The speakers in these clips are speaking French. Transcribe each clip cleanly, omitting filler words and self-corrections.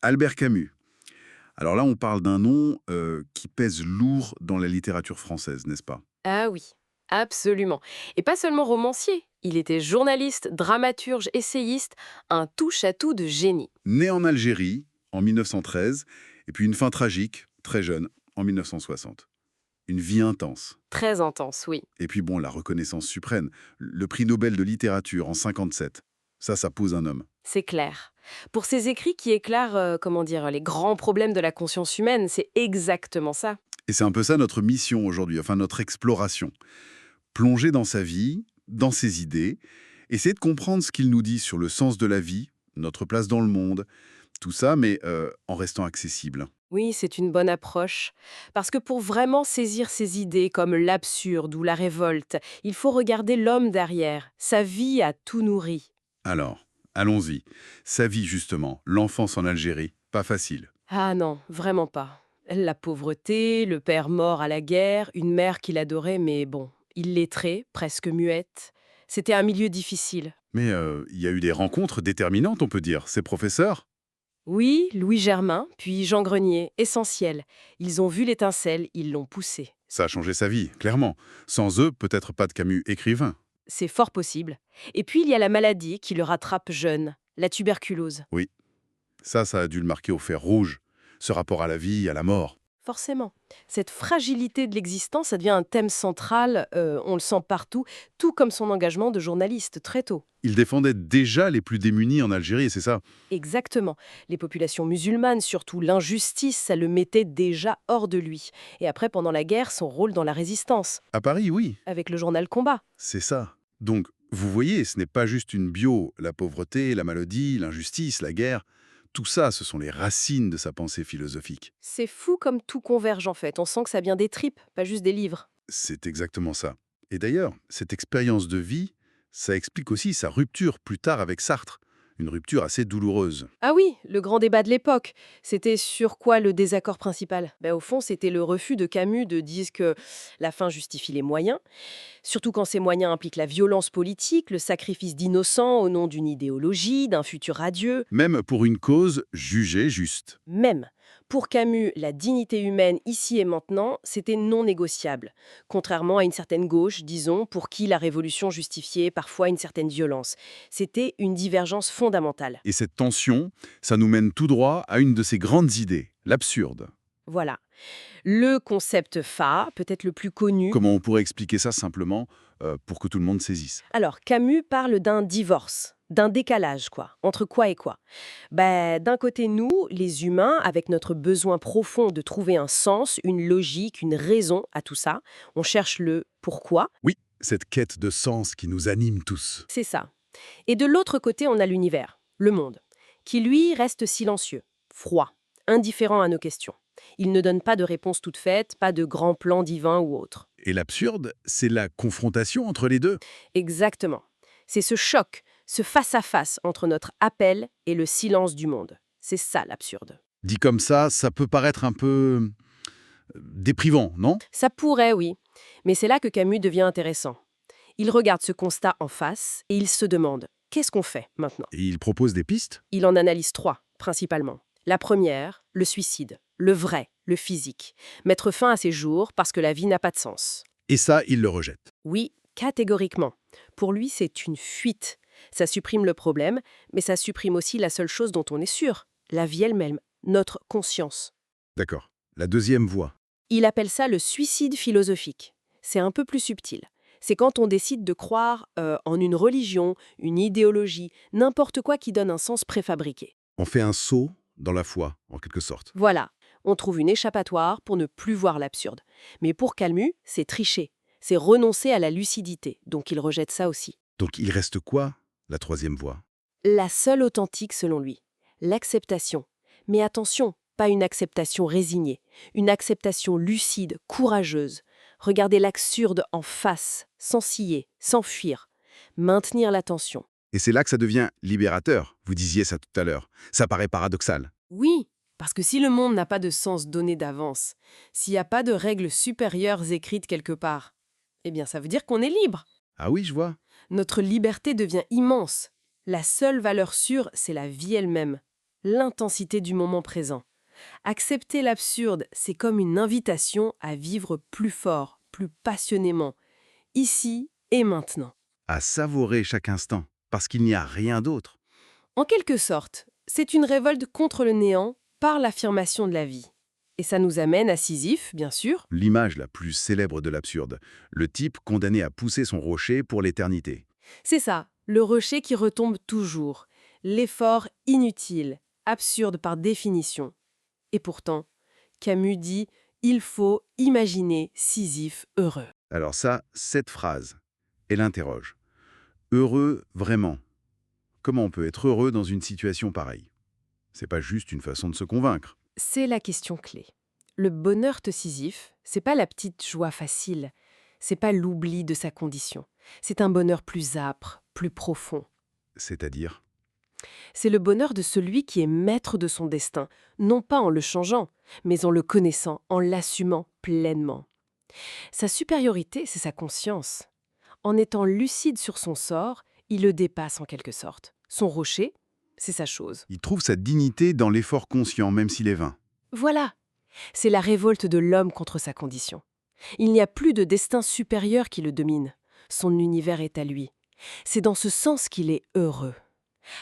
Albert Camus. Alors là, on parle d'un nom qui pèse lourd dans la littérature française, n'est-ce pas? Ah oui, absolument. Et pas seulement romancier, il était journaliste, dramaturge, essayiste, un touche-à-tout de génie. Né en Algérie en 1913, et puis une fin tragique, très jeune, en 1960. Une vie intense. Très intense, oui, Et puis bon, la reconnaissance suprême, le prix Nobel de littérature en 57. Ça pose un homme. c'est clair. Pour ses écrits qui éclairent, comment dire, les grands problèmes de la conscience humaine, c'est exactement ça. Et c'est un peu ça notre mission aujourd'hui, enfin notre exploration. Plonger dans sa vie, dans ses idées, essayer de comprendre ce qu'il nous dit sur le sens de la vie, notre place dans le monde, tout ça, mais en restant accessible. Oui, c'est une bonne approche. Parce que pour vraiment saisir ces idées comme l'absurde ou la révolte, il faut regarder l'homme derrière. Sa vie a tout nourri. Alors, allons-y. Sa vie, justement, l'enfance en Algérie, pas facile. Ah non, vraiment pas. La pauvreté, le père mort à la guerre, une mère qu'il adorait, mais bon, illettrée, presque muette. C'était un milieu difficile. Mais il y a eu des rencontres déterminantes, on peut dire. Ses professeurs. Oui, Louis Germain, puis Jean Grenier, essentiel. Ils ont vu l'étincelle, ils l'ont poussée. Ça a changé sa vie, clairement. Sans eux, peut-être pas de Camus écrivain. C'est fort possible. Et puis il y a la maladie qui le rattrape jeune, la tuberculose. Oui, ça a dû le marquer au fer rouge. Ce rapport à la vie, à la mort. Forcément. Cette fragilité de l'existence, ça devient un thème central, on le sent partout, tout comme son engagement de journaliste très tôt. Il défendait déjà les plus démunis en Algérie, c'est ça? Exactement. Les populations musulmanes, surtout l'injustice, ça le mettait déjà hors de lui. Et après, pendant la guerre, son rôle dans la résistance, À Paris, oui, avec le journal Combat. c'est ça. Donc, vous voyez, ce n'est pas juste une bio. La pauvreté, la maladie, l'injustice, la guerre, tout ça, ce sont les racines de sa pensée philosophique. C'est fou comme tout converge en fait. On sent que ça vient des tripes, pas juste des livres. C'est exactement ça. Et d'ailleurs, cette expérience de vie, ça explique aussi sa rupture plus tard avec Sartre. Une rupture assez douloureuse. Ah oui, le grand débat de l'époque. C'était sur quoi le désaccord principal? Au fond, c'était le refus de Camus de dire que la fin justifie les moyens, surtout quand ces moyens impliquent la violence politique, le sacrifice d'innocents au nom d'une idéologie, d'un futur radieux. Même pour une cause jugée juste. Même, pour Camus, la dignité humaine ici et maintenant, c'était non négociable. Contrairement à une certaine gauche, disons, pour qui la révolution justifiait parfois une certaine violence. C'était une divergence fondamentale. Et cette tension, ça nous mène tout droit à une de ses grandes idées, l'absurde. Voilà. Le concept phare, peut-être le plus connu. Comment on pourrait expliquer ça simplement pour que tout le monde saisisse? Alors, Camus parle d'un divorce, d'un décalage, quoi. Entre quoi et quoi? D'un côté, nous, les humains, avec notre besoin profond de trouver un sens, une logique, une raison à tout ça, on cherche le pourquoi, Oui, cette quête de sens qui nous anime tous. c'est ça. Et de l'autre côté, on a l'univers, le monde, qui lui reste silencieux, froid, indifférent à nos questions. Il ne donne pas de réponse toute faite, pas de grand plan divin ou autre. Et l'absurde, c'est la confrontation entre les deux. Exactement. C'est ce choc, ce face-à-face entre notre appel et le silence du monde. C'est ça l'absurde. Dit comme ça peut paraître un peu déprivant, non? Ça pourrait, oui, mais c'est là que Camus devient intéressant. Il regarde ce constat en face et il se demande, qu'est-ce qu'on fait maintenant? Et il propose des pistes. Il en analyse trois, principalement. La première, le suicide, le vrai, le physique. Mettre fin à ses jours parce que la vie n'a pas de sens. Et ça, il le rejette. Oui, catégoriquement. Pour lui, c'est une fuite. Ça supprime le problème, mais ça supprime aussi la seule chose dont on est sûr, la vie elle-même, notre conscience. D'accord. La deuxième voie. Il appelle ça le suicide philosophique. C'est un peu plus subtil. C'est quand on décide de croire en une religion, une idéologie, n'importe quoi qui donne un sens préfabriqué. On fait un saut dans la foi, en quelque sorte. Voilà, on trouve une échappatoire pour ne plus voir l'absurde. Mais pour Camus, c'est tricher, c'est renoncer à la lucidité, donc il rejette ça aussi. Donc il reste quoi, la troisième voie? La seule authentique selon lui, l'acceptation. Mais attention, pas une acceptation résignée, une acceptation lucide, courageuse. Regarder l'absurde en face, sans scier, sans fuir. Maintenir l'attention. Et c'est là que ça devient libérateur. Vous disiez ça tout à l'heure. Ça paraît paradoxal. Oui, parce que si le monde n'a pas de sens donné d'avance, s'il n'y a pas de règles supérieures écrites quelque part, eh bien ça veut dire qu'on est libre. Ah oui, je vois. Notre liberté devient immense. La seule valeur sûre, c'est la vie elle-même. l'intensité du moment présent. Accepter l'absurde, c'est comme une invitation à vivre plus fort, plus passionnément, ici et maintenant. À savourer chaque instant, parce qu'il n'y a rien d'autre. En quelque sorte, c'est une révolte contre le néant par l'affirmation de la vie. Et ça nous amène à Sisyphe, bien sûr. L'image la plus célèbre de l'absurde, le type condamné à pousser son rocher pour l'éternité. C'est ça, le rocher qui retombe toujours, l'effort inutile, absurde par définition. Et pourtant, Camus dit « il faut imaginer Sisyphe heureux ». Alors ça, cette phrase, elle interroge. Heureux, vraiment? Comment on peut être heureux dans une situation pareille? C'est pas juste une façon de se convaincre. C'est la question clé. Le bonheur de Sisyphe, c'est pas la petite joie facile, c'est pas l'oubli de sa condition. C'est un bonheur plus âpre, plus profond. C'est-à-dire? C'est le bonheur de celui qui est maître de son destin, non pas en le changeant, mais en le connaissant, en l'assumant pleinement. Sa supériorité, c'est sa conscience. En étant lucide sur son sort, il le dépasse en quelque sorte. Son rocher, c'est sa chose. Il trouve sa dignité dans l'effort conscient, même s'il est vain. Voilà, c'est la révolte de l'homme contre sa condition. Il n'y a plus de destin supérieur qui le domine. Son univers est à lui. C'est dans ce sens qu'il est heureux.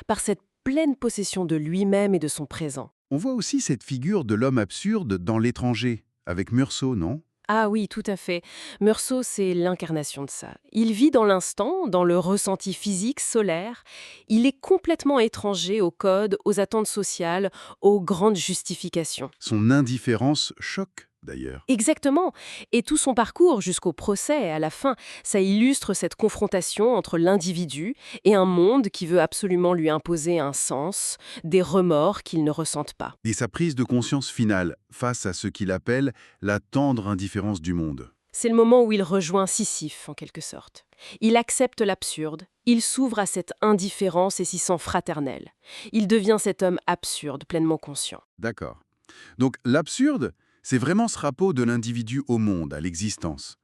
Par cette pleine possession de lui-même et de son présent. On voit aussi cette figure de l'homme absurde dans L'étranger, avec Meursault, non? Ah oui, tout à fait. Meursault, c'est l'incarnation de ça. Il vit dans l'instant, dans le ressenti physique, solaire. Il est complètement étranger aux codes, aux attentes sociales, aux grandes justifications. Son indifférence choque, d'ailleurs. Exactement. Et tout son parcours jusqu'au procès, à la fin, ça illustre cette confrontation entre l'individu et un monde qui veut absolument lui imposer un sens, des remords qu'il ne ressente pas. Et sa prise de conscience finale, face à ce qu'il appelle la tendre indifférence du monde. C'est le moment où il rejoint Sisyphe, en quelque sorte. Il accepte l'absurde, il s'ouvre à cette indifférence et s'y sent fraternel. Il devient cet homme absurde, pleinement conscient. D'accord. Donc l'absurde, c'est vraiment ce rapport de l'individu au monde, à l'existence.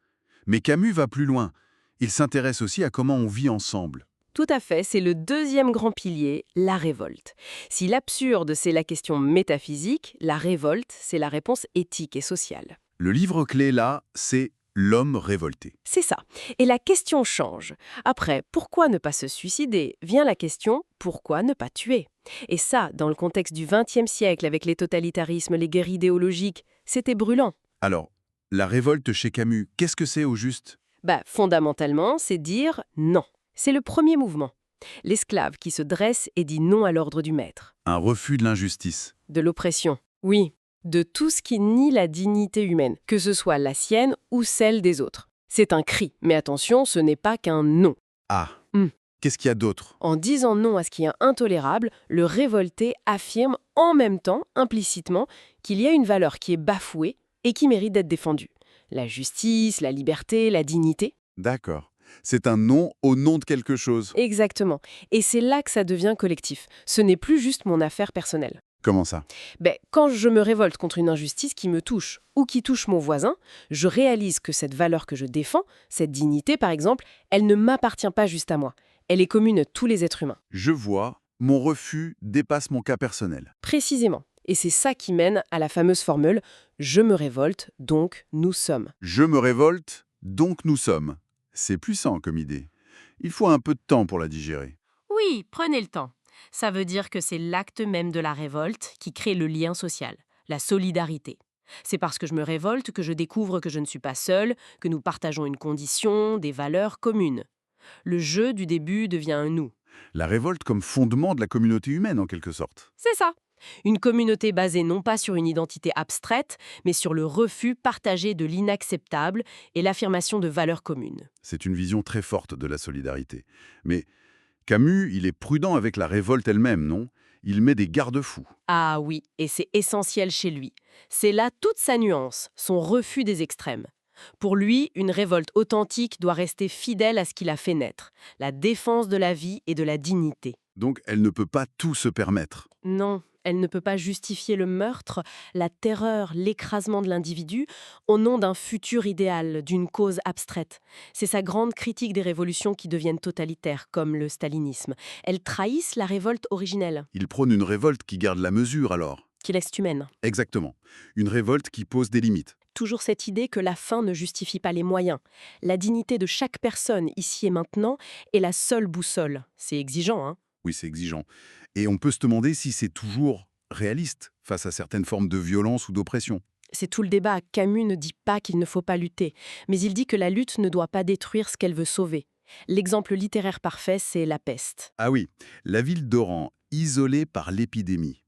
Mais Camus va plus loin. Il s'intéresse aussi à comment on vit ensemble. Tout à fait, c'est le deuxième grand pilier, la révolte. Si l'absurde, c'est la question métaphysique, la révolte, c'est la réponse éthique et sociale. Le livre-clé, là, c'est L'homme révolté. C'est ça. Et la question change. Après, pourquoi ne pas se suicider? Vient la question, pourquoi ne pas tuer? Et ça, dans le contexte du XXe siècle, avec les totalitarismes, les guerres idéologiques, c'était brûlant. Alors, la révolte chez Camus, qu'est-ce que c'est au juste? Fondamentalement, c'est dire non. C'est le premier mouvement. L'esclave qui se dresse et dit non à l'ordre du maître. Un refus de l'injustice. De l'oppression. Oui, de tout ce qui nie la dignité humaine, que ce soit la sienne ou celle des autres. C'est un cri, mais attention, ce n'est pas qu'un non. Ah, Hmm. qu'est-ce qu'il y a d'autre? En disant non à ce qui est intolérable, le révolté affirme en même temps, implicitement, qu'il y a une valeur qui est bafouée et qui mérite d'être défendue. La justice, la liberté, la dignité. D'accord. C'est un non au nom de quelque chose. Exactement. Et c'est là que ça devient collectif. Ce n'est plus juste mon affaire personnelle. Comment ça? Quand je me révolte contre une injustice qui me touche ou qui touche mon voisin, je réalise que cette valeur que je défends, cette dignité par exemple, elle ne m'appartient pas juste à moi. Elle est commune à tous les êtres humains. Je vois, mon refus dépasse mon cas personnel. Précisément. Et c'est ça qui mène à la fameuse formule « je me révolte, donc nous sommes ». Je me révolte, donc nous sommes. C'est puissant comme idée. Il faut un peu de temps pour la digérer. Oui, prenez le temps. Ça veut dire que c'est l'acte même de la révolte qui crée le lien social, la solidarité. C'est parce que je me révolte que je découvre que je ne suis pas seule, que nous partageons une condition, des valeurs communes. Le jeu du début devient un nous. La révolte comme fondement de la communauté humaine, en quelque sorte. C'est ça. Une communauté basée non pas sur une identité abstraite, mais sur le refus partagé de l'inacceptable et l'affirmation de valeurs communes. C'est une vision très forte de la solidarité. Mais Camus, il est prudent avec la révolte elle-même, non? Il met des garde-fous. Ah oui, et c'est essentiel chez lui. C'est là toute sa nuance, son refus des extrêmes. Pour lui, une révolte authentique doit rester fidèle à ce qu'il a fait naître, la défense de la vie et de la dignité. Donc elle ne peut pas tout se permettre. Non, Elle ne peut pas justifier le meurtre, la terreur, l'écrasement de l'individu au nom d'un futur idéal, d'une cause abstraite. C'est sa grande critique des révolutions qui deviennent totalitaires, comme le stalinisme. Elles trahissent la révolte originelle, Il prône une révolte qui garde la mesure alors. qui laisse humaine. Exactement. Une révolte qui pose des limites. Toujours cette idée que la fin ne justifie pas les moyens. La dignité de chaque personne, ici et maintenant, est la seule boussole. C'est exigeant, hein? Oui, c'est exigeant. Et on peut se demander si c'est toujours réaliste face à certaines formes de violence ou d'oppression. C'est tout le débat. Camus ne dit pas qu'il ne faut pas lutter, mais il dit que la lutte ne doit pas détruire ce qu'elle veut sauver. L'exemple littéraire parfait, c'est La Peste. Ah oui, la ville d'Oran, isolée par l'épidémie.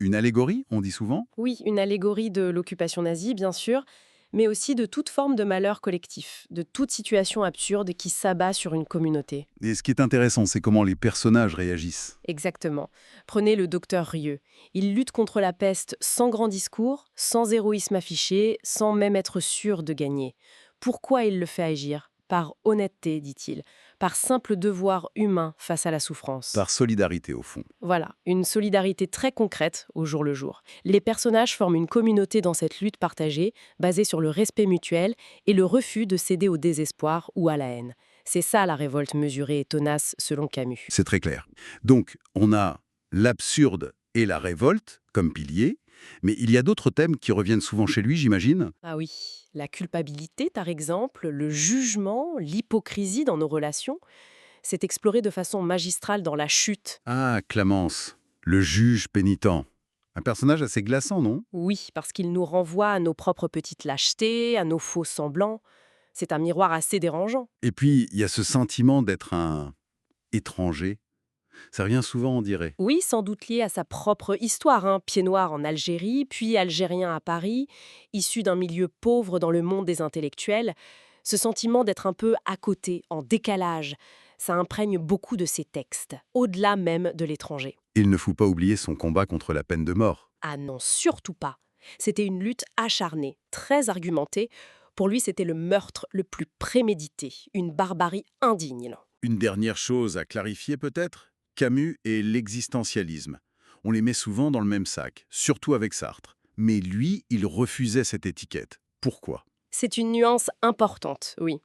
Une allégorie, on dit souvent. Oui, une allégorie de l'occupation nazie, bien sûr, mais aussi de toute forme de malheur collectif, de toute situation absurde qui s'abat sur une communauté. Et ce qui est intéressant, c'est comment les personnages réagissent. Exactement. Prenez le docteur Rieux. Il lutte contre la peste sans grand discours, sans héroïsme affiché, sans même être sûr de gagner. Pourquoi il le fait agir? Par honnêteté, dit-il, par simple devoir humain face à la souffrance. Par solidarité, au fond. Voilà, une solidarité très concrète au jour le jour. Les personnages forment une communauté dans cette lutte partagée, basée sur le respect mutuel et le refus de céder au désespoir ou à la haine. C'est ça la révolte mesurée et tenace selon Camus. C'est très clair. Donc, on a l'absurde et la révolte comme piliers, mais il y a d'autres thèmes qui reviennent souvent chez lui, j'imagine. Ah oui, la culpabilité par exemple, le jugement, l'hypocrisie dans nos relations, c'est exploré de façon magistrale dans La Chute. Ah, Clamence, le juge pénitent. Un personnage assez glaçant, non? Oui, parce qu'il nous renvoie à nos propres petites lâchetés, à nos faux semblants. C'est un miroir assez dérangeant. Et puis, il y a ce sentiment d'être un étranger. Ça revient souvent, on dirait. Oui, sans doute lié à sa propre histoire, hein. Pied noir en Algérie, puis algérien à Paris, issu d'un milieu pauvre dans le monde des intellectuels. Ce sentiment d'être un peu à côté, en décalage, ça imprègne beaucoup de ses textes, au-delà même de l'étranger. Il ne faut pas oublier son combat contre la peine de mort. Ah non, surtout pas. C'était une lutte acharnée, très argumentée. Pour lui, c'était le meurtre le plus prémédité, une barbarie indigne. Une dernière chose à clarifier peut-être, Camus et l'existentialisme. On les met souvent dans le même sac, surtout avec Sartre. Mais lui, il refusait cette étiquette. Pourquoi? C'est une nuance importante, oui.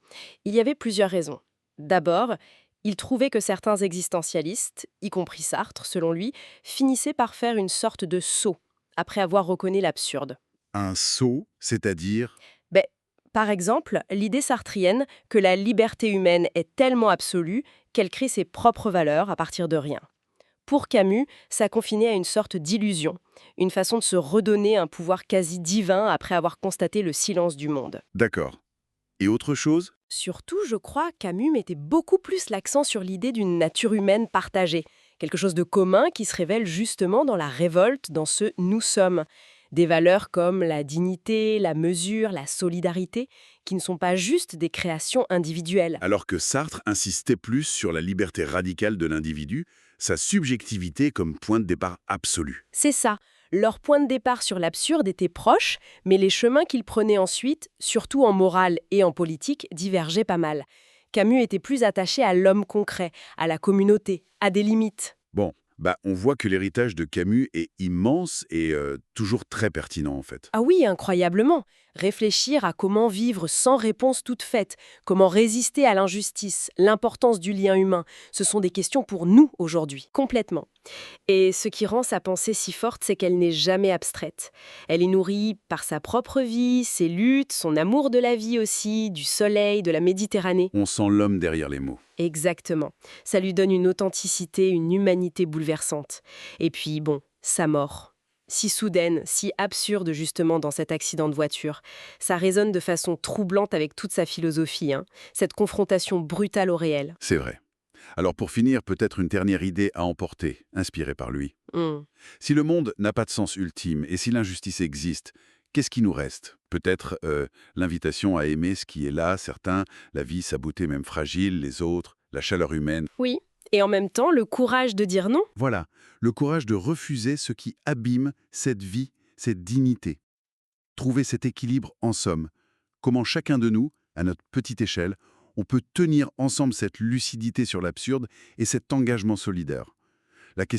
Il y avait plusieurs raisons. D'abord, il trouvait que certains existentialistes, y compris Sartre selon lui, finissaient par faire une sorte de saut, après avoir reconnu l'absurde. Un sot, c'est-à-dire... Ben, par exemple, l'idée sartrienne que la liberté humaine est tellement absolue qu'elle crée ses propres valeurs à partir de rien. Pour Camus, ça confinait à une sorte d'illusion, une façon de se redonner un pouvoir quasi divin après avoir constaté le silence du monde. D'accord. Et autre chose? Surtout, je crois, Camus mettait beaucoup plus l'accent sur l'idée d'une nature humaine partagée, quelque chose de commun qui se révèle justement dans la révolte, dans ce « nous sommes ». Des valeurs comme la dignité, la mesure, la solidarité, qui ne sont pas juste des créations individuelles. Alors que Sartre insistait plus sur la liberté radicale de l'individu, sa subjectivité comme point de départ absolu. C'est ça. Leur point de départ sur l'absurde était proche, mais les chemins qu'ils prenaient ensuite, surtout en morale et en politique, divergeaient pas mal. Camus était plus attaché à l'homme concret, à la communauté, à des limites. Bon, on voit que l'héritage de Camus est immense et toujours très pertinent en fait. Ah oui, incroyablement. Réfléchir à comment vivre sans réponse toute faite, comment résister à l'injustice, l'importance du lien humain, ce sont des questions pour nous aujourd'hui, complètement. Et ce qui rend sa pensée si forte, c'est qu'elle n'est jamais abstraite. Elle est nourrie par sa propre vie, ses luttes, son amour de la vie aussi, du soleil, de la Méditerranée. On sent l'homme derrière les mots. Exactement. Ça lui donne une authenticité, une humanité bouleversante. Et puis, bon, sa mort. Si soudaine, si absurde justement dans cet accident de voiture. Ça résonne de façon troublante avec toute sa philosophie, hein. Cette confrontation brutale au réel. C'est vrai. Alors pour finir, peut-être une dernière idée à emporter, inspirée par lui. Si le monde n'a pas de sens ultime et si l'injustice existe, qu'est-ce qui nous reste? Peut-être l'invitation à aimer ce qui est là, certains, la vie, sa beauté même fragile, les autres, la chaleur humaine. Oui, et en même temps, le courage de dire non. Voilà, le courage de refuser ce qui abîme cette vie, cette dignité. Trouver cet équilibre en somme. Comment chacun de nous, à notre petite échelle, on peut tenir ensemble cette lucidité sur l'absurde et cet engagement solidaire.